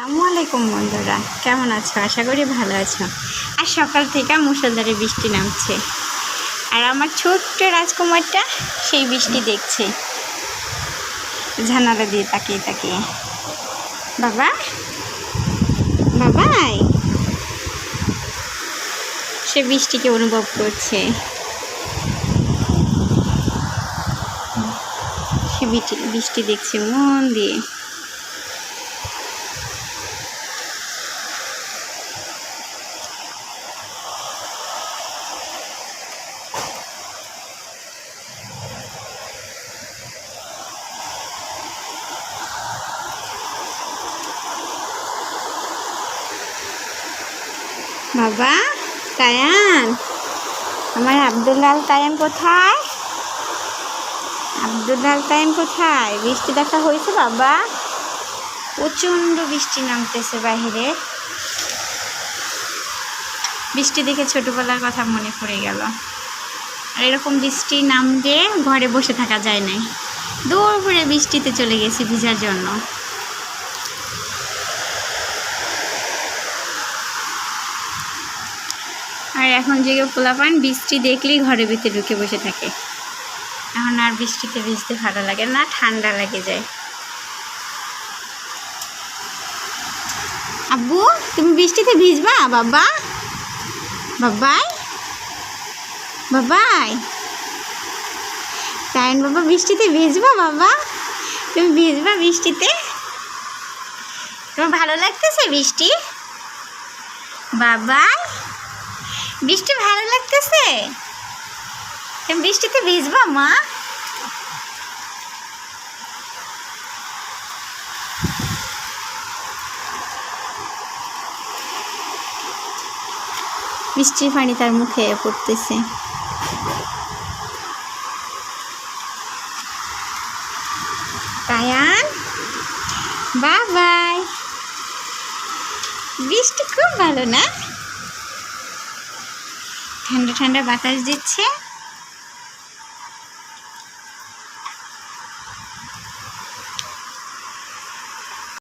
আসসালামু আলাইকুম বন্ধুরা, কেমন আছো? আশা করি ভালো আছো। আর সকাল থেকে মুষলধারে বৃষ্টি নামছে, আর আমার ছোট্ট রাজকুমারটা সেই বৃষ্টি দেখছে জানালা দিয়ে তাকিয়ে তাকিয়ে। বাবা বাবাই সে বৃষ্টিকে অনুভব করছে। সে বৃষ্টি দেখছে মন দিয়ে। বাবা তায়ান, আমার আব্দুল্লাল তায়ান কোথায়? আব্দুল্লাল তায়ান কোথায়? বৃষ্টি দেখা হয়েছে বাবা? প্রচণ্ড বৃষ্টি নামতেছে বাইরে। বৃষ্টি দেখে ছোটোবেলার কথা মনে পড়ে গেল। আর এরকম বৃষ্টি নামলে ঘরে বসে থাকা যায় নাই, দৌড় করে বৃষ্টিতে চলে গেছি ভিজার জন্য। আর এখন যে পোলাপান বৃষ্টি দেখলেই ঘরের ভিতরে ঢুকে বসে থাকে। এখন আর বৃষ্টিতে ভিজতে ভালো লাগে না, ঠান্ডা লেগে যায়। আব্বু, তুমি বৃষ্টিতে ভিজবা? বাবা বাবাই বাবাই তাইন বাবা, বৃষ্টিতে ভিজবা? বাবা তুমি ভিজবা বৃষ্টিতে? তোমার ভালো লাগতেছে বৃষ্টি? বাবা বৃষ্টি ভালো লাগতেছে? তুমি বৃষ্টিতে ভিজবা মা? বৃষ্টির পানি তার মুখে পড়তেছে। তায়ান বাবাই, বৃষ্টি খুব ভালো না? ঠান্ডা ঠান্ডা বাতাস দিচ্ছে।